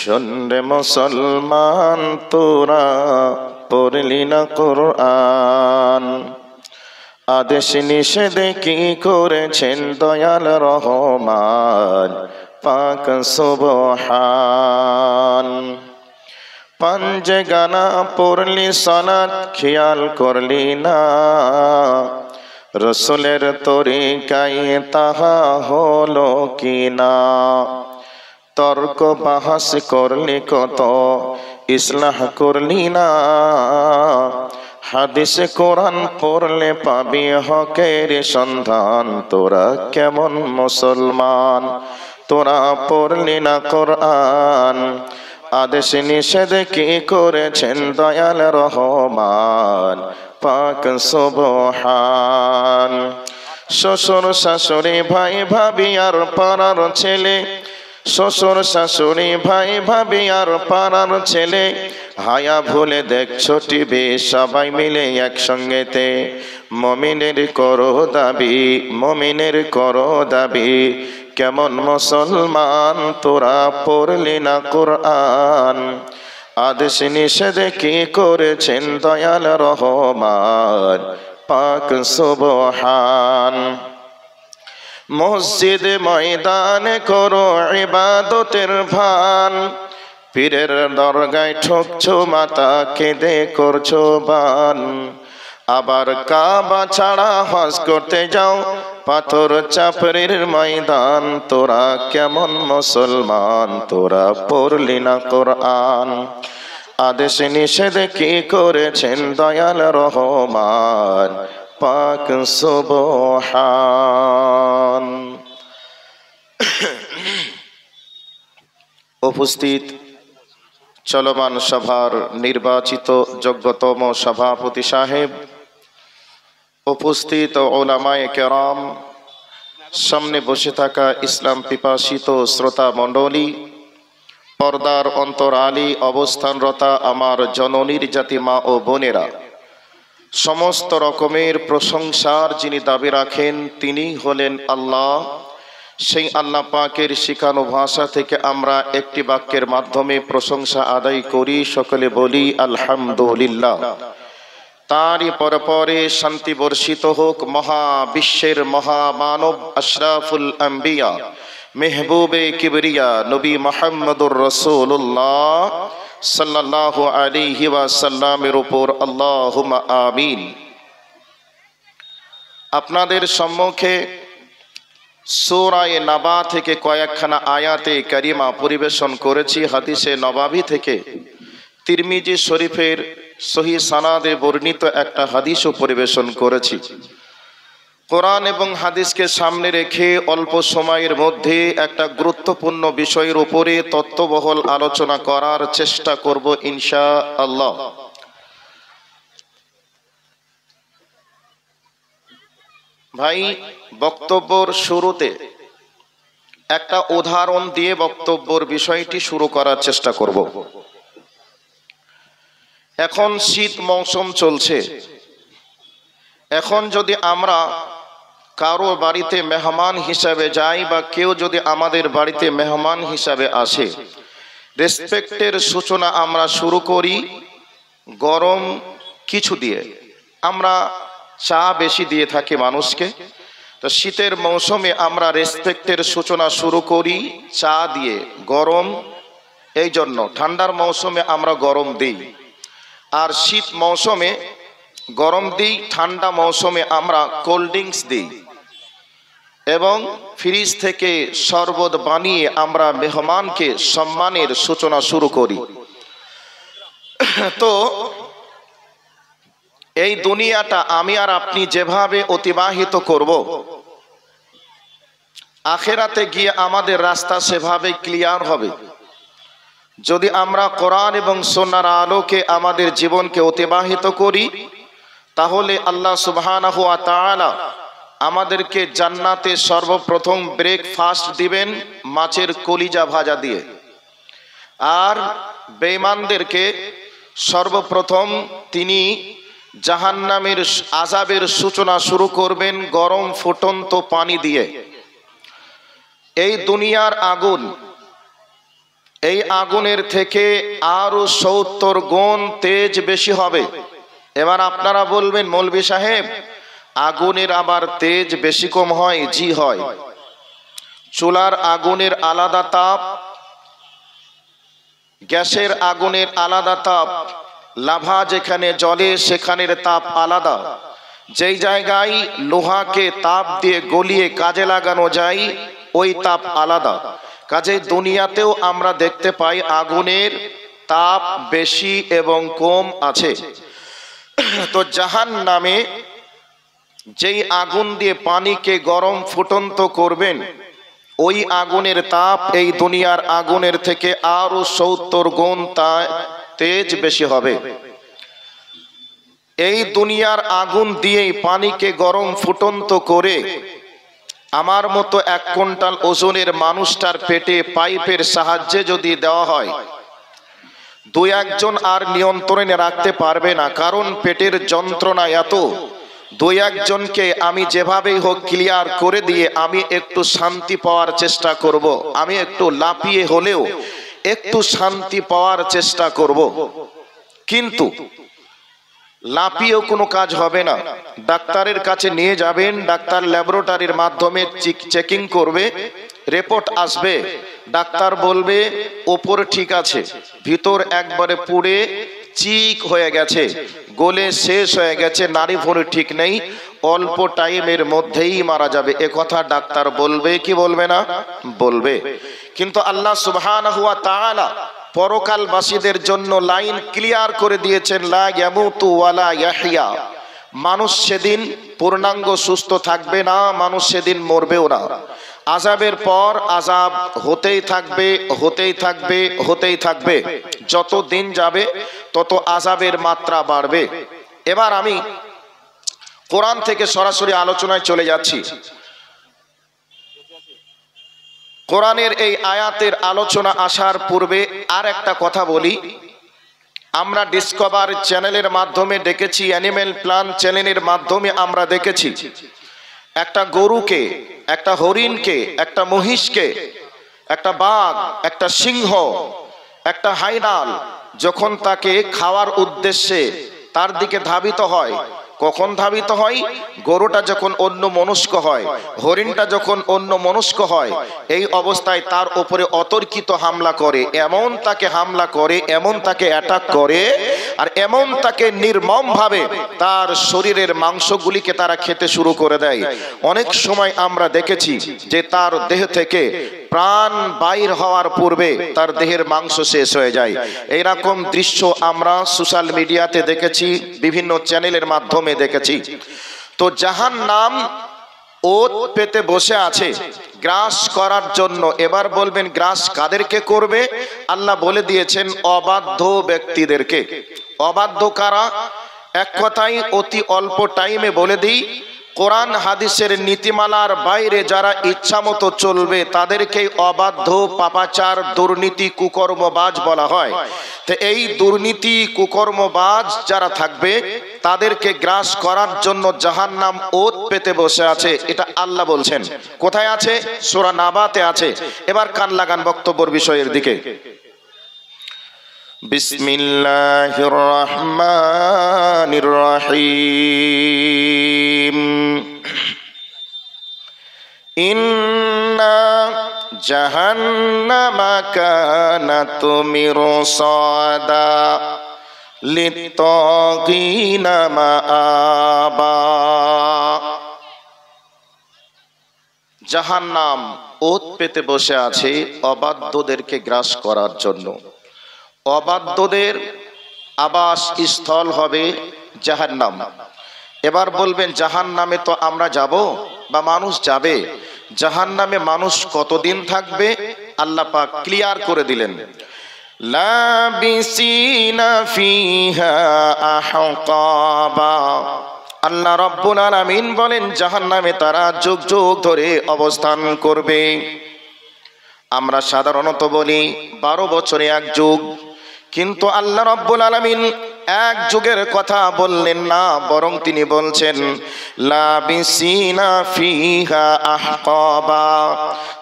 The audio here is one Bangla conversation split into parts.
শোন রে মুসলমান, তোরা পড়লি না কোরআন। আদেশ নিষেধে কি করেছেন দয়াল রহমান পাক সুবহান। পাঞ্জে গানা পড়লি সালাত খেয়াল করলি না, রসুলের তরিকায় তাহা হলো কিনা। তর্ক বাহাস করলি কত, ইসলাহ করলি না। হাদিস কোরআন পড়লে পাবি হকের সন্ধান। তোরা কেমন মুসলমান, তোরা পড়লি না কোরআন। আদেশ নিষেধ কি করেছেন দয়াল রহমান পাক সুবহান। শ্বশুর শাশুড়ি ভাই ভাবি আর পাড়ার ছেলে, শ্বশুর শাশুড়ি ভাই ভাবি আর পাড়ার ছেলে, হায়া ভুলে দেখছো টিভি সবাই মিলে একসঙ্গেতে। মমিনের করো দাবি, মমিনের করো দাবি, কেমন মুসলমান তোরা পড়লি না কোরআন। আদেশ নিষেধে কি করেছেন দয়াল রহমান পাক সুবহান। মসজিদ ময়দানে করো ইবাদতের ভান, পীরের দরগায় ঠকছো মাতা কেঁদে করছো বান। আবার কাবা ছাড়া হজ করতে যাও পাথর চাপড়ির ময়দান। তোরা কেমন মুসলমান, তোরা পড়লি না কোরআন। আদেশ নিষেধ কি করেছেন দয়াল রহমান পাক সুবহান। উপস্থিত চলমান সভার নির্বাচিত যোগ্যতম সভাপতি সাহেব, উপস্থিত উলামায়ে কেরাম, সামনে বসে থাকা ইসলাম পিপাসিত শ্রোতা মণ্ডলী, পর্দার অন্তরালী অবস্থানরতা আমার জননীর জাতি মা ও বোনেরা, সমস্ত রকমের প্রশংসার যিনি দাবি রাখেন তিনি হলেন আল্লাহ। সেই আল্লাহ পাকের শিখানো ভাষা থেকে আমরা একটি বাক্যের মাধ্যমে প্রশংসা আদায় করি, সকলে বলি আলহামদুলিল্লাহ। তারই পরে শান্তি বর্ষিত হোক মহাবিশ্বের মহামানব আশরাফুল আম্বিয়া মেহবুবে কিবরিয়া নবী মুহাম্মদুর রাসূলুল্লাহ সাল্লাল্লাহু আলাইহি ওয়াসাল্লামের উপর, আল্লাহুম্মা আমিন। আপনাদের সম্মুখে সূরা নাবা থেকে কয়েকখানা আয়াতে কারিমা পরিবেশন করেছি। হাদিসে নবাবী থেকে তিরমিজি শরীফের সহি সানাদে বর্ণিত একটা হাদিসও পরিবেশন করেছি। কোরআন এবং হাদিসকে সামনে রেখে অল্প সময়ের মধ্যে একটা গুরুত্বপূর্ণ বিষয়ের উপরে তত্ত্ববহল আলোচনা করার চেষ্টা করব ইনশাআল্লাহ। ভাই, বক্তব্যের শুরুতে একটা উদাহরণ দিয়ে বক্তব্যের বিষয়টি শুরু করার চেষ্টা করব। এখন শীত মৌসুম চলছে। এখন যদি আমরা কারো বাড়িতে মেহমান হিসাবে যাই বা কেউ যদি আমাদের বাড়িতে মেহমান হিসাবে আসে, রেসপেক্টের সূচনা আমরা শুরু করি গরম কিছু দিয়ে। আমরা চা বেশি দিয়ে থাকি মানুষকে, তো শীতের মৌসুমে আমরা রেসপেক্টের সূচনা শুরু করি চা দিয়ে, গরম। এই জন্য ঠান্ডার মৌসুমে আমরা গরম দিই, আর শীত মৌসুমে গরম দিই, ঠান্ডা মৌসুমে আমরা কোল্ড ড্রিঙ্কস দিই এবং ফ্রিজ থেকে শরবত বানিয়ে আমরা মেহমানকে সম্মানের সূচনা শুরু করি। তো এই দুনিয়াটা আমি আর আপনি যেভাবে অতিবাহিত করব, আখেরাতে গিয়ে আমাদের রাস্তা সেভাবে ক্লিয়ার হবে যদি আমরা কোরআন এবং সুন্নাহর আলোকে আমাদের জীবনকে অতিবাহিত করি। তাহলে আল্লাহ সুবহানাহু ওয়া তাআলা আমাদেরকে জান্নাতে সর্বপ্রথম ব্রেকফাস্ট দিবেন মাছের কলিজা ভাজা দিয়ে, আর বেঈমানদেরকে সর্বপ্রথম তিনি জাহান্নামের আযাবের সূচনা শুরু করবেন গরম ফুটন্ত পানি দিয়ে। এই দুনিয়ার আগুন এই আগুনের থেকে আরো 70 গুণ তেজ বেশি হবে। এবার আপনারা বলবেন মৌলভী সাহেব, আগুনের আবার তেজ বেশি কম হয়? জি হয়। চুলার আগুনের আলাদা তাপ, গ্যাসের আগুনের আলাদা তাপ, লাভা যেখানে জ্বলে সেখানের তাপ আলাদা। যেই জায়গায় লোহাকে তাপ দিয়ে গলিয়ে কাজে লাগানো যায় ওই তাপ আলাদা। কাজেই দুনিয়াতেও আমরা দেখতে পাই আগুনের তাপ বেশি এবং কম আছে। তো জাহান্নামে যেই আগুন দিয়ে পানিকে গরম ফুটন্ত করবেন, ওই আগুনের তাপ এই দুনিয়ার আগুনের থেকে আরো 70 গুণ তেজ বেশি হবে। এই দুনিয়ার আগুন দিয়েই পানিকে গরম ফুটন্ত করে আমার মতো 1 কুইন্টাল ওজনের মানুষটার পেটে পাইপের সাহায্যে যদি দেওয়া হয়, 2-1 জন আর নিয়ন্ত্রণে রাখতে পারবে না, কারণ পেটের যন্ত্রণা এত। 2-1 জনকে আমি যেভাবেই হোক ক্লিয়ার করে দিয়ে আমি একটু শান্তি পাওয়ার চেষ্টা করব। আমি একটু লাফিয়ে হলেও একটু শান্তি পাওয়ার চেষ্টা করব। কিন্তু লাফিয়েও কোনো কাজ হবে না। ডাক্তারের কাছে নিয়ে যাবেন, ডাক্তার ল্যাবরেটরির মাধ্যমে চেকিং করবে, রিপোর্ট আসবে, ডাক্তার বলবে ওপর ঠিক আছে, ভিতর একবারে পুড়ে চিক হয়ে গেছে, গলে শেষ হয়ে গেছে, নাড়ি ভুঁড়ি ঠিক নেই, অল্প টাইমের মধ্যেই মারা যাবে। এ কথা ডাক্তার বলবে কি বলবে না? বলবে। কিন্তু আল্লাহ সুবহানাহু ওয়া তাআলা পরকালবাসীদের জন্য লাইন ক্লিয়ার করে দিয়েছেন, লা ইয়ামুতু ওয়ালা ইয়াহইয়া। মানুষ সেদিন পূর্ণাঙ্গ সুস্থ থাকবে না, মানুষ সেদিন মরবেও না। আযাবের পর আযাব হতেই থাকবে, হতেই থাকবে, হতেই থাকবে। যত দিন যাবে তত আযাবের মাত্রা বাড়বে। এবার আমি কোরআন থেকে সরাসরি আলোচনায় চলে যাচ্ছি। কোরআনের এই আয়াতের আলোচনা আসার পূর্বে আর একটা কথা বলি। আমরা ডিসকভার চ্যানেলের মাধ্যমে দেখেছি, অ্যানিমেল প্ল্যান চ্যানেলের মাধ্যমে আমরা দেখেছি একটা গরুকে, একটা হরিণকে, একটা মহিষকে, একটা বাঘ, একটা সিংহ, একটা হাইনাল যখন তাকে খাওয়ার উদ্দেশ্যে তার দিকে ধাবিত হয়, কখন ধাবিত হয়? গরুটা যখন অন্য মনস্ক হয়, হরিণটা যখন অন্য মনস্ক হয়, এই অবস্থায় তার উপরে অতর্কিত হামলা করে, এমন তাকে হামলা করে, এমন তাকে অ্যাটাক করে, আর এমন তাকে নির্মমভাবে তার শরীরের মাংসগুলিকে তারা খেতে শুরু করে দেয়। অনেক সময় আমরা দেখেছি যে তার দেহ থেকে প্রাণ বাইর হওয়ার পূর্বে তার দেহের মাংস শেষ হয়ে যায়। এইরকম দৃশ্য আমরা সোশ্যাল মিডিয়াতে দেখেছি, বিভিন্ন চ্যানেলের মাধ্যমে দেখেছি। তো জাহান্নাম ওত পেতে বসে আছে গ্রাস করার জন্য। এবার বলবেন গ্রাস কাদেরকে করবে? আল্লাহ বলে দিয়েছেন অবাধ্য ব্যক্তিদেরকে। অবাধ্য কারা? এক কথাই অতি অল্প টাইমে বলে দিই, কোরআন হাদিসের নীতিমালার বাইরে যারা ইচ্ছা মতো চলবে তাদেরকেই অবাধ্য, পাপাচার, দুর্নীতি, কুকর্মবাজ বলা হয়। তো এই দুর্নীতি, কুকর্মবাজ যারা থাকবে তাদেরকে গ্রাস করার জন্য জাহান্নাম ওত পেতে বসে আছে। এটা আল্লাহ বলছেন। কোথায় আছে? সূরা নাবাতে আছে। এবার কান লাগান বক্তব্যের বিষয়ের দিকে। বিসমিল্লাহির রহমানির রহিম। ইন্না জাহান্নামা কানাত মিরসাদা লিত্তাগিনা মাআবা। জাহান্নাম ওত পেতে বসে আছে অবাধ্যদেরকে গ্রাস করার জন্য। অবাধ্যদের আবাস স্থল হবে জাহান্নাম। এবার বলবেন জাহান্নামে তো আমরা যাব বা মানুষ যাবে, জাহান্নামে মানুষ কতদিন থাকবে? আল্লাহ পাক ক্লিয়ার করে দিলেন, লাবিসিনা ফিহা আহকাবা। আল্লাহ রাব্বুল আলামিন বলেন জাহান্নামে তারা যুগ যুগ ধরে অবস্থান করবে। আমরা সাধারণত বলি 12 বছরে 1 যুগ, কিন্তু আল্লাহ রাব্বুল আলামিন এক যুগের কথা বললেন না, বরং তিনি বলছেন লাবিসিনা ফিহা আহকাবা,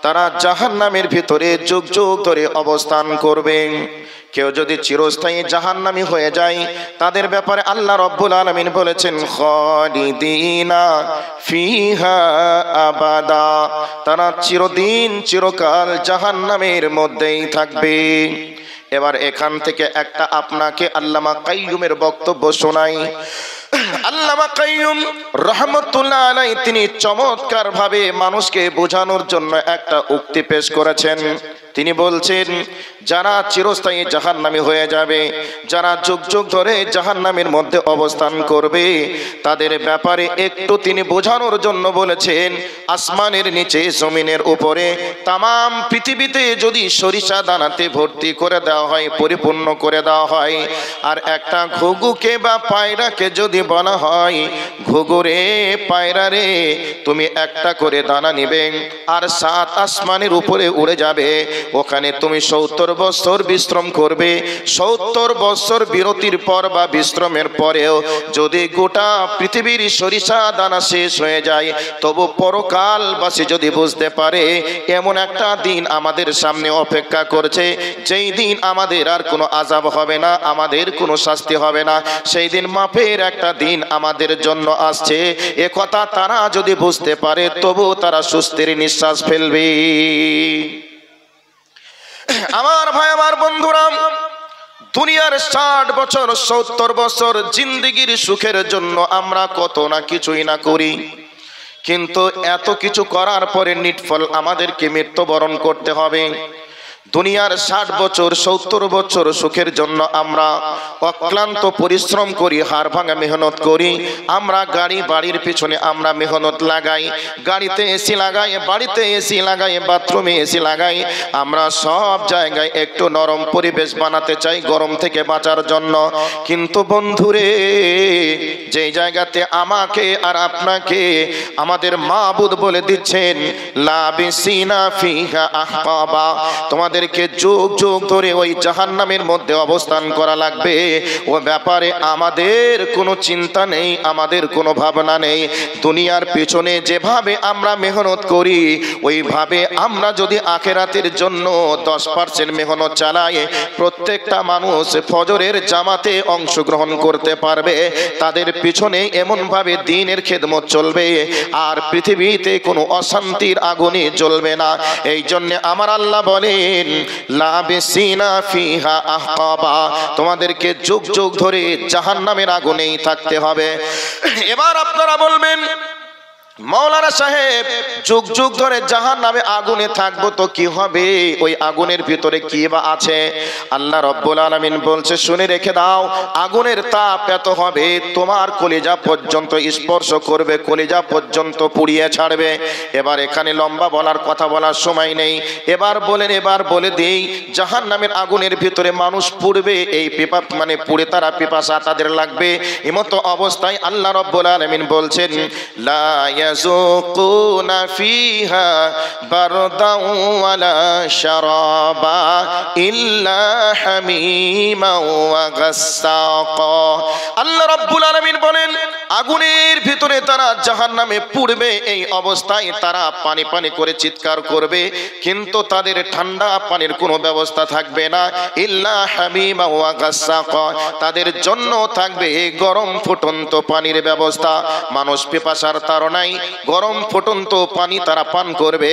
তারা জাহান্নামের ভিতরে যুগ যুগ ধরে অবস্থান করবে। কেউ যদি চিরস্থায়ী জাহান্নামী হয়ে যায়, তাদের ব্যাপারে আল্লাহ রাব্বুল আলামিন বলেছেন খালিদিনা ফিহা আবাদা, তারা চিরদিন চিরকাল জাহান্নামের মধ্যেই থাকবে। এবার এখান থেকে একটা আপনাকে আল্লামা কাইয়ুমের বক্তব্য শোনাই। আল্লামা কাইয়ুম রাহমাতুল্লাহ আলাইহি তিনি চমৎকার ভাবে মানুষকে বোঝানোর জন্য একটা উক্তি পেশ করেছেন। তিনি বলছেন, যারা চিরস্থায়ী জাহান্নামী হয়ে যাবে, যারা যুগ যুগ ধরে জাহান্নামের মধ্যে অবস্থান করবে, তাদের ব্যাপারে একটু তিনি বোঝানোর জন্য বলেছেন, আসমানের নিচে জমিনের উপরে তামাম পৃথিবীতে যদি সরিষা দানাতে ভর্তি করে দেওয়া হয়, পরিপূর্ণ করে দেওয়া হয়, আর একটা ঘুঘুকে বা পায়রাকে যদি বলা হয় ঘুঘুরে পায়রা রে তুমি একটা করে দানা নিবে আর 7 আসমানের উপরে উড়ে যাবে, ওখানে তুমি 70 বছর বিশ্রাম করবে। 70 বছর বিরতির পর বা বিশ্রামের পরেও যদি গোটা পৃথিবীর সরিষা দানা শেষ হয়ে যায়, তবু পরকালবাসী যদি বুঝতে পারে এমন একটা দিন আমাদের সামনে অপেক্ষা করছে, যেই দিন আমাদের আর কোনো আযাব হবে না, আমাদের কোনো শাস্তি হবে না, সেই দিন মাপের একটা দিন আমাদের জন্য আসছে, এ কথা তারা যদি বুঝতে পারে তবু তারা স্বস্তির নিঃশ্বাস ফেলবে। আমার ভাই, আমার বন্ধুরা, দুনিয়ার 60 বছর 70 বছর জিন্দেগির সুখের জন্য আমরা কত না কিছুই না করি, কিন্তু এত কিছু করার পরে নিটফল আমাদেরকে মৃত্যুবরণ করতে হবে। দুনিয়ার 60 বছর 70 বছর সুখের জন্য আমরা অক্লান্ত পরিশ্রম করি, হাড় ভাঙা মেহনত করি, আমরা গাড়ি বাড়ির পিছনে আমরা মেহনত লাগাই, গাড়িতে এসি লাগাই, বাড়িতে এসি লাগাই, বাথরুমে এসি লাগাই, আমরা সব জায়গায় একটু নরম পরিবেশ বানাতে চাই গরম থেকে বাঁচার জন্য। কিন্তু বন্ধুরে, যেই জায়গাতে আমাকে আর আপনাকে আমাদের মাবুদ বলে দিচ্ছেন লাবিসিনা ফিহা আহকাবা, তোমাদেরকে যুগ যুগ ধরে ওই জাহান্নামের মধ্যে অবস্থান করা লাগবে, ও ব্যাপারে আমাদের কোনো চিন্তা নেই, আমাদের কোনো ভাবনা নেই। দুনিয়ার পিছনে যেভাবে আমরা মেহনত করি, ওইভাবে আমরা যদি আখিরাতের জন্য 10% মেহনত চালাই, প্রত্যেকটা মানুষ ফজরের জামাতে অংশগ্রহণ করতে পারবে, তাদের পিছনে এমনভাবে দ্বীনের খেদমত চলবে, আর পৃথিবীতে কোনো অশান্তির আগুনে জ্বলবে না। এই জন্য আমার আল্লাহ বলেন লাবিসিনা ফিহা আহকাবা, তোমাদেরকে যুগ যুগ ধরে জাহান্নামের আগুনেই থাকতে হবে। এবার আপনারা বলবেন, মৌলানা সাহেব যুগ যুগ ধরে জাহান্নামে আগুনে থাকবো তো কি হবে, ওই আগুনের ভিতরে কি বা আছে? আল্লাহ রাব্বুল আলামিন বলছে, শুনে রেখে দাও, আগুনের তাপ এত হবে তোমার কলিজা পর্যন্ত স্পর্শ করবে, কলিজা পর্যন্ত পুড়িয়ে ছাড়বে। এবার এখানে লম্বা বলার কথা বলার সময় নেই, এবার বলে দেই, জাহান্নামের আগুনের ভিতরে মানুষ পুড়বে, এই মানে পুড়ে তারা পিপাসা তাদের লাগবে। এমতো অবস্থায় আল্লাহ রাব্বুল আলামিন বলছেন লা ইয়াযুকুনা ফিহা বারদাও ওয়ালা শারাবা ইল্লা হামিমা ওয়া গাসসাকা। আল্লাহ রাব্বুল আলামিন বলেন, আগুনের ভিতরে তারা জাহান্নামে পুড়বে, এই অবস্থায় তারা পানি পানি করে চিৎকার করবে, কিন্তু তাদের ঠান্ডা পানির কোনো ব্যবস্থা থাকবে না। ইল্লা হামিমা ওয়া গাসসাকা, তাদের জন্য থাকবে গরম ফুটন্ত পানির ব্যবস্থা। মানুষ পিপাসার তাড়নায় গরম ফুটন্ত পানি তারা পান করবে।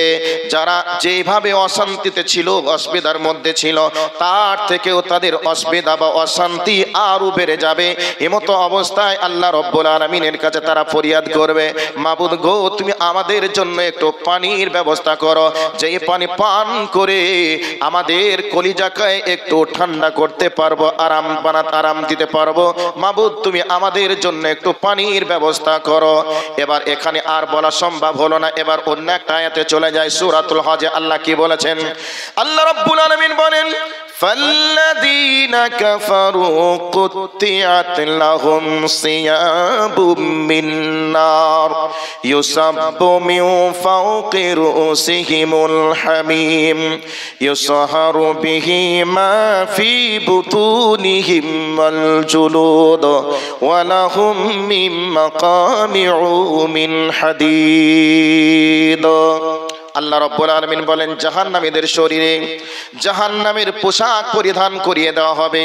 যারা যেভাবে অশান্তিতে ছিল, অসুবিধার মধ্যে ছিল, তার থেকেও তাদের অসুবিধা বা অশান্তি আরো বেড়ে যাবে। এমতো অবস্থায় আল্লাহ রাব্বুল আলামিনের কাছে তারা ফরিয়াদ করবে, মাবুদ গো, তুমি আমাদের জন্য একটু পানির ব্যবস্থা করো, যেই পানি পান করে আমাদের কলিজাকে একটু ঠান্ডা করতে পারবো, আরাম দিতে পারবো। মাবুদ, তুমি আমাদের জন্য একটু পানির ব্যবস্থা করো। এবার এখানে আর বলা সম্ভব হলো না, এবার অন্য একটা আয়াতে চলে যায়। সূরাতুল হজে আল্লাহ কি বলেছেন? আল্লাহ রাব্বুল আলামিন বলেন فالذين كفروا قطعت لهم ثياب من نار يصب من فوق رؤوسهم الحميم يصهر به ما في بطونهم والجلود ولهم من مقامع من حديد আল্লাহ রাব্বুল আলামিন বলেন জাহান্নামীদের শরীরে জাহান্নামের পোশাক পরিধান করিয়ে দেওয়া হবে।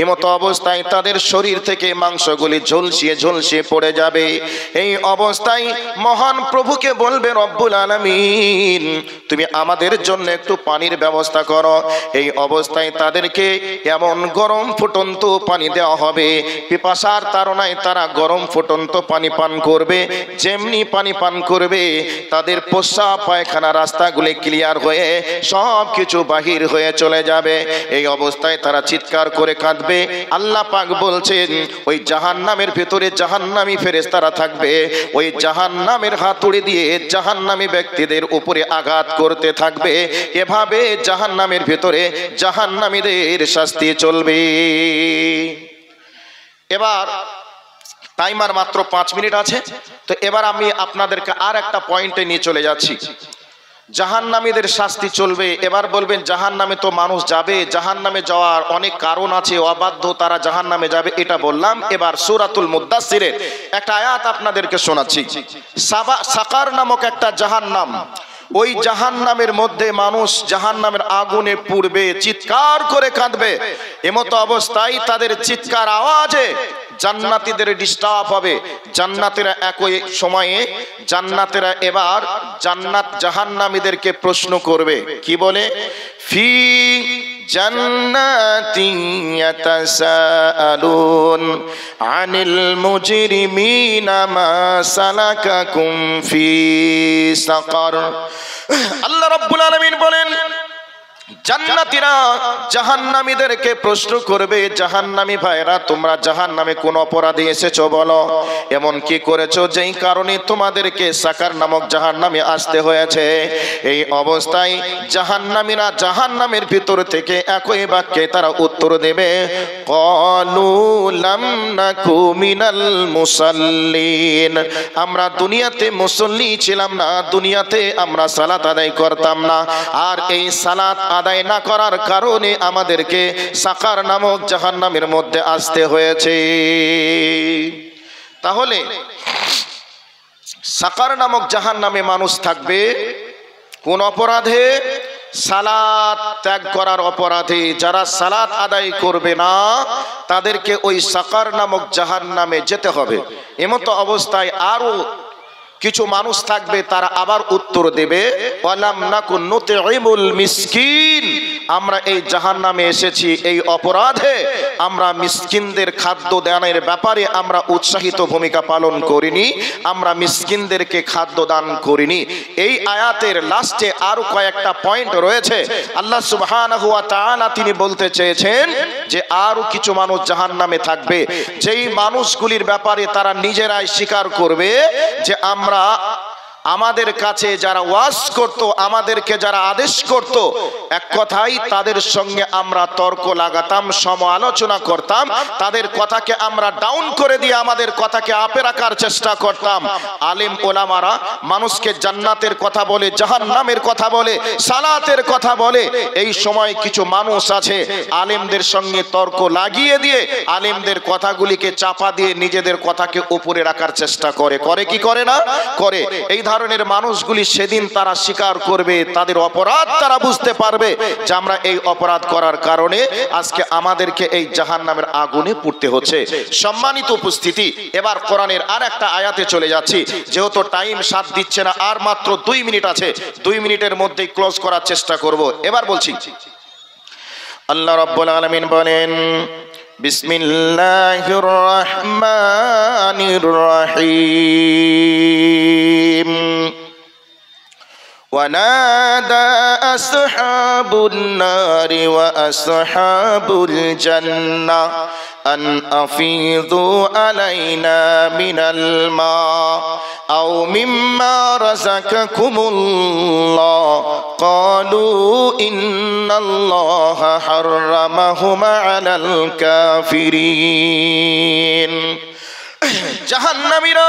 এমতো অবস্থায় তাদের শরীর থেকে মাংসগুলি ঝলসিয়ে ঝলসিয়ে পড়ে যাবে। এই অবস্থায় মহান প্রভুকে বলবে রব্বুল আলামিন, তুমি আমাদের জন্য একটু পানির ব্যবস্থা করো। এই অবস্থায় তাদেরকে এমন গরম ফুটন্ত পানি দেওয়া হবে, পিপাসার তাড়নায় তারা গরম ফুটন্ত পানি পান করবে। যেমনি পানি পান করবে তাদের প্রস্রাব পায়খানা রাস্তাগুলি ক্লিয়ার হয়ে সব কিছু বাহির হয়ে চলে যাবে। এই অবস্থায় তারা চিৎকার করে কাঁদবে। আল্লাহ পাক বলছেন ওই জাহান্নামের ভিতরে জাহান্নামী ফেরেশতারা থাকবে, ওই জাহান্নামের হাতুড়ি দিয়ে জাহান্নামী ব্যক্তিদের উপরে আঘাত করতে থাকবে। এভাবে জাহান্নামের ভিতরে জাহান্নামীদের শাস্তি চলবে। এবার টাইমার মাত্র 5 মিনিট আছে, তো এবার আমি আপনাদেরকে আর একটা পয়েন্টে নিয়ে চলে যাচ্ছি। জাহান্নামীদের শাস্তি চলবে। এবার বলবেন জাহান্নামে তো মানুষ যাবে, জাহান্নামে যাওয়ার অনেক কারণ আছে, অবাধ্য তারা জাহান্নামে যাবে, এটা বললাম। এবার সূরাতুল মুদ্দাসসিরের একটা আয়াত আপনাদেরকে শোনাচ্ছি। সাকার নামক একটা জাহান্নাম, ওই জাহান্নামের মধ্যে মানুষ জাহান্নামের আগুনে পুড়বে, চিৎকার করে কাঁদবে। এমতো অবস্থায় তাদের চিৎকার আওয়াজে জান্নাতীদের ডিস্টার্ব হবে। জান্নাতীরা একই সময়ে জান্নাতীরা এবার জান্নাত জাহান্নামীদেরকে প্রশ্ন করবে, কি বলে? ফি জান্নাতিন ইয়াতাসাআলুন আনিল মুজরিমিনা মা সালাকাকুম ফি সাকার। আল্লাহ রাব্বুল আলামিন বলেন জান্নাতীরা জাহান্নামীদেরকে প্রশ্ন করবে, জাহান্নামী ভাইরা তোমরা জাহান্নামে কোন অপরাধে এসেছো বলো, এমন কি করেছো যেই কারণে তোমাদেরকে সাকার নামক জাহান্নামে আসতে হয়েছে। এই অবস্থায় জাহান্নামীরা জাহান্নামের ভিতর থেকে একই বাক্যে তারা উত্তর দেবে, ক্বালু লাম নাকু মিনাল মুসাল্লিন, আমরা দুনিয়াতে মুসল্লি ছিলাম না, দুনিয়াতে আমরা সালাত আদায় করতাম না, আর এই সালাত আদায় না করার কারণে আমাদেরকে সাকার নামক জাহান্নামের মধ্যে আসতে হয়েছে। তাহলে সাকার নামক জাহান্নামে মানুষ থাকবে কোন অপরাধে? সালাত ত্যাগ করার অপরাধে। যারা সালাত আদায় করবে না তাদেরকে ওই সাকার নামক জাহান্নামে যেতে হবে। এমতো অবস্থায় আরো কিছু মানুষ থাকবে, তারা আবার উত্তর দেবে, ওয়ালাম নাকুন নুতঈমুল মিসকিন, আমরা এই জাহান্নামে এসেছি এই অপরাধে আমরা মিসকিনদের খাদ্য দানের ব্যাপারে আমরা উৎসাহিত ভূমিকা পালন করিনি, আমরা মিসকিনদেরকে খাদ্য দান করিনি। এই আয়াতের লাস্টে আরো কয়েকটা পয়েন্ট রয়েছে। আল্লাহ সুবহানাহু ওয়া তাআলা তিনি বলতে চেয়েছেন যে আরো কিছু মানুষ জাহান্নামে থাকবে, যেই মানুষগুলির ব্যাপারে তারা নিজেরাই স্বীকার করবে যে আমরা আমাদের কাছে যারা ওয়াজ করত, আমাদেরকে যারা আদেশ করত, এক কথাই তাদের সঙ্গে আমরা তর্ক লাগাতাম, সমালোচনা করতাম, তাদের কথাকে আমরা ডাউন করে দিয়ে আমাদের কথাকে আপে রাখার চেষ্টা করতাম। আলেম ওলামারা মানুষকে জান্নাতের কথা বলে, জাহান্নামের কথা বলে, সালাতের কথা বলে। এই সময় কিছু মানুষ আছে আলেমদের সঙ্গে তর্ক লাগিয়ে দিয়ে আলেমদের কথাগুলিকে চাপা দিয়ে নিজেদের কথাকে উপরে রাখার চেষ্টা করে। করে কি করে না? করে। এই ধরনের মানুষগুলি সেদিন তারা স্বীকার করবে, তাদের অপরাধ তারা বুঝতে পারবে যে আমরা এই অপরাধ করার কারণে আজকে আমাদেরকে এই জাহান্নামের আগুনে পুড়তে হচ্ছে। সম্মানিত উপস্থিতি, এবার কোরআনের আর একটা আয়াতে চলে যাচ্ছি, যেহেতু টাইম সাথ দিচ্ছে না, আর মাত্র 2 মিনিট আছে, 2 মিনিটের মধ্যেই ক্লোজ করার চেষ্টা করব। এবার বলছি, আল্লাহ রাব্বুল আলামিন বলেন, বিসমিল্লাহির রহমানির রহিম, ওয়ানাদা আসহাবুন নারি ওয়া আসহাবুল জান্নাহ আন আফিযু আলাইনা মিনাল মা আও মিম্মা রাযাকাকুমুল্লাহ ক্বালু ইন্নাল্লাহা হাররামাহুমা আলাল কাফিরিন। জাহান্নামীরা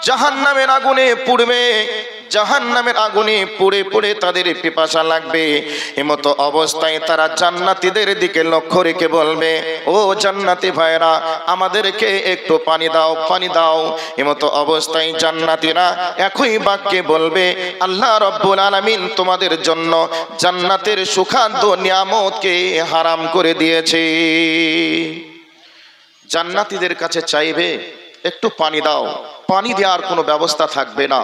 জাহান্নামের আগুনে পুড়বে, জাহান্নামের আগুনে পুড়ে পুড়ে তাদের পিপাসা লাগবে। এমতো অবস্থায় তারা জান্নাতীদের দিকে লক্ষ্য রেখে বলবে, ও জান্নাতি ভাইরা, আমাদেরকে একটু পানি দাও, পানি দাও। এমতো অবস্থায় জান্নাতীরা একই বাক্যে বলবে, আল্লাহ রব্বুল আলামিন তোমাদের জন্য জান্নাতের সুখাদ্য নিয়ামতকে হারাম করে দিয়েছে। জান্নাতীদের কাছে চাইবে একটু পানি দাও, পানি দেওয়ার কোনো ব্যবস্থা থাকবে না।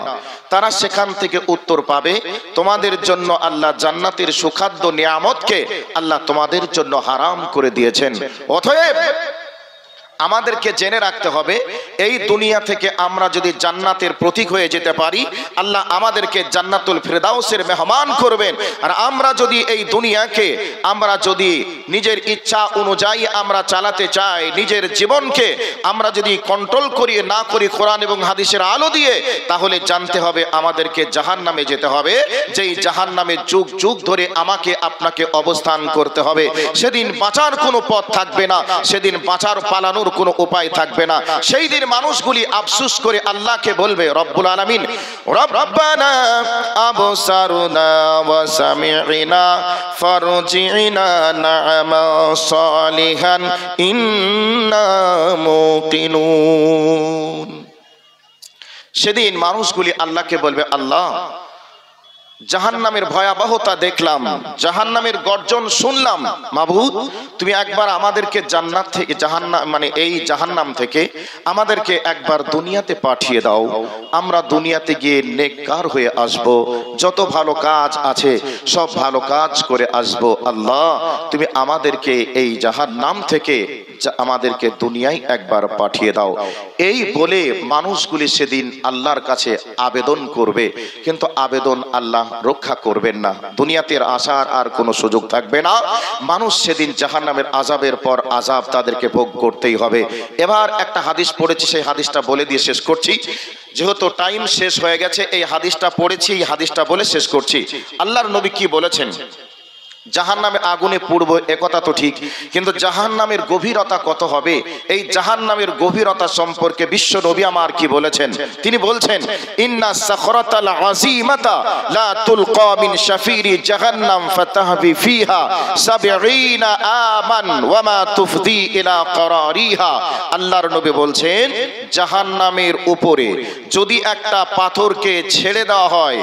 তারা সেখান থেকে উত্তর পাবে, তোমাদের জন্য আল্লাহ জান্নাতের সুখাদ্য নিয়ামতকে আল্লাহ তোমাদের জন্য হারাম করে দিয়েছেন। অতএব আমাদেরকে জেনে রাখতে হবে, এই দুনিয়া থেকে আমরা যদি জান্নাতের প্রতীক হয়ে যেতে পারি, আল্লাহ আমাদেরকে জান্নাতুল ফিরদাউসের মেহমান করবেন। আর আমরা যদি এই দুনিয়াকে আমরা যদি নিজের ইচ্ছা অনুযায়ী আমরা চালাতে চাই, নিজের জীবনকে আমরা যদি কন্ট্রোল করি না করি কোরআন এবং হাদিসের আলো দিয়ে, তাহলে জানতে হবে আমাদেরকে জাহান্নামে যেতে হবে, যেই জাহান্নামে যুগ যুগ ধরে আমাকে আপনাকে অবস্থান করতে হবে। সেদিন বাঁচার কোনো পথ থাকবে না, সেদিন বাঁচার পালানোর কোনো উপায় থাকবে না। সেই দিন মানুষগুলি আফসোস করে আল্লাহকে বলবে, রব্বুল আলামিন, রব্বানা আবসারনা ওয়া সামি'না ফারজি'না না'মাল সালিহান ইন্না মুকিনুন। সেদিন মানুষগুলি আল্লাহকে বলবে, আল্লাহ, জাহান্নামের ভয়াবহতা দেখলাম, জাহান্নামের গর্জন শুনলাম, মাবুদ তুমি একবার আমাদেরকে জান্নাত থেকে এই জাহান্নাম থেকে আমাদেরকে একবার দুনিয়াতে পাঠিয়ে দাও, আমরা দুনিয়াতে গিয়ে নেককার হয়ে আসব, যত ভালো কাজ আছে সব ভালো কাজ করে আসব। আল্লাহ তুমি আমাদেরকে এই জাহান্নাম থেকে আমাদেরকে দুনিয়ায় একবার পাঠিয়ে দাও। এই বলে মানুষগুলি সেদিন আল্লাহর কাছে আবেদন করবে, কিন্তু আবেদন আল্লাহ রক্ষা করবেন না। দুনিয়াতে আসার আর কোনো সুযোগ থাকবে না। মানুষ সেদিন জাহান্নামের আযাবের পর আযাব তাদেরকে ভোগ করতেই হবে। এবার একটা হাদিস পড়েছি, সেই হাদিসটা বলে দিয়ে শেষ করছি, যেহেতু টাইম শেষ হয়ে গেছে। এই হাদিসটা পড়েছি, এই হাদিসটা বলে শেষ করছি। আল্লাহর নবী কি বলেছেন? জাহান্নামে আগুনে পুড়ব একথা তো ঠিক, কিন্তু জাহান্নামের গভীরতা কত হবে, এই জাহান্নামের গভীরতা সম্পর্কে বিশ্ব নবী আমার কি বলেছেন? তিনি বলছেন, ইন্না সাখরাতাল আযীমাতা লা তুলকা মিন শাফিরি জাহান্নাম ফাতাহবি ফিহা ৭০ আমান ওয়া মা তুফদি ইলা করারিহা। আল্লাহর নবী বলছেন, জাহান্নামের উপরে যদি একটা পাথরকে ছেড়ে দেওয়া হয়,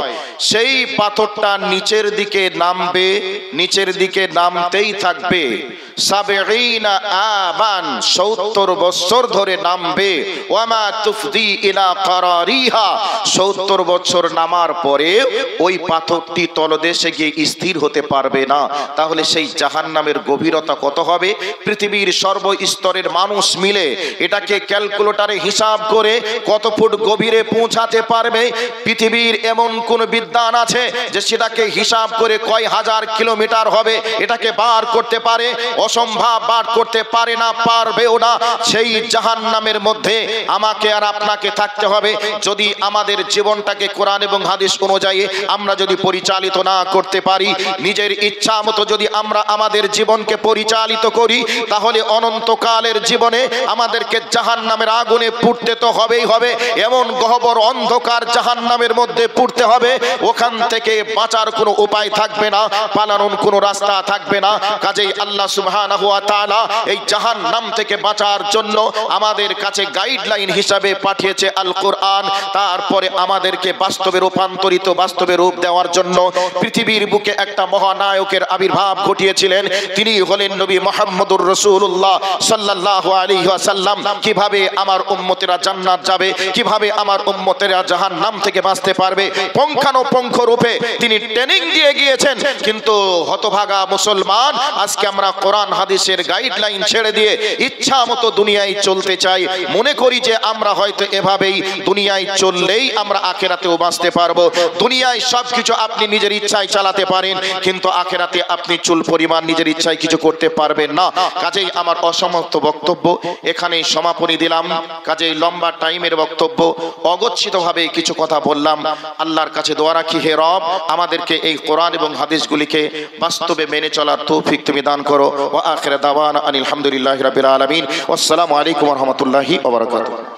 সেই পাথরটা নিচের দিকে নামবে, নিচের দিকে নামতেই থাকবে। ৭০ আবান ৭০ বছর ধরে নামবে। ওয়ামা তুফদি ইলা করারিহা ৭০ বছর নামার পরে ওই পাথরটি তলদেশে গিয়ে স্থির হতে পারবে না। তাহলে সেই জাহান্নামের গভীরতা কত হবে? পৃথিবীর সর্বস্তরের মানুষ মিলে এটাকে ক্যালকুলেটরে হিসাব করে কত ফুট গভীরে পৌঁছাতে পারবে? পৃথিবীর এমন কোন বিদ্বান আছে যে সেটাকে হিসাব করে কয় হাজার কিলোমিটার হবে এটাকে বার করতে পারে? অসম্ভব, বার করতে পারে না, পারবেও না। সেই জাহান্নামের মধ্যে আমাকে আর আপনাকে থাকতে হবে। যদি আমাদের জীবনটাকে কোরআন এবং হাদিস অনুযায়ী আমরা যদি পরিচালিত না করতে পারি, নিজের ইচ্ছা মতো যদি আমরা আমাদের জীবনকে পরিচালিত করি, তাহলে অনন্তকালের জীবনে আমাদেরকে জাহান্নামের আগুনে পুড়তে তো হবেই হবে। এমন গহ্বর অন্ধকার জাহান্নামের মধ্যে পুড়তে হবে, ওখান থেকে বাঁচার কোনো উপায় থাকবে না, পালানোর কোনো রাস্তা থাকবে না। কাজেই আল্লাহ সুবহানাহু ওয়া তাআলা এই জাহান্নাম থেকে বাঁচার জন্য আমাদের কাছে গাইডলাইন হিসাবে পাঠিয়েছে আল কোরআন। তারপরে আমাদেরকে বাস্তবে রূপান্তরিত, বাস্তবে রূপ দেওয়ার জন্য পৃথিবীর বুকে একটা মহানায়কের আবির্ভাব ঘটিয়েছিলেন। তিনি হলেন নবী মুহাম্মদুর রাসূলুল্লাহ সাল্লাল্লাহু আলাইহি ওয়াসাল্লাম। কিভাবে আমার উম্মতেরা জান্নাত যাবে, কিভাবে আমার উম্মতেরা জাহান্নাম থেকে বাঁচতে পারবে, পুঙ্খানুপুঙ্খ রূপে তিনি ট্রেনিং দিয়ে গিয়েছেন। কিন্তু হতভাগা মুসলমান আজকে আমরা কোরআন হাদিসের গাইডলাইন ছেড়ে দিয়ে ইচ্ছা মতো দুনিয়ায় চলতে চাই, মনে করি যে আমরা হয়তো এভাবেই দুনিয়ায় চললেই আমরা আখিরাতেও বাঁচতে পারবো। দুনিয়ায় সবকিছু আপনি নিজের ইচ্ছায় চালাতে পারেন, কিন্তু আখিরাতে আপনি চুল পরিমাণ নিজের ইচ্ছায় কিছু করতে পারবেন না। কাজেই আমার অসমাপ্ত বক্তব্য এখানেই সমাপনী দিলাম। কাজেই লম্বা টাইমের বক্তব্য, অগচ্ছিতভাবে কিছু কথা বললাম। আল্লাহর কাছে দোয়া রাখি, হে রব আমাদেরকে এই কোরআন এবং হাদিসগুলিকে বাস্তবে মেনে চলার তৌফিক তুমি দান করো। ওয়া আখির দাওয়ানা আনিল হামদুলিল্লাহি রাব্বিল আলামিন। আসসালামু আলাইকুম ওয়া রাহমাতুল্লাহি ওয়া বারাকাতুহু।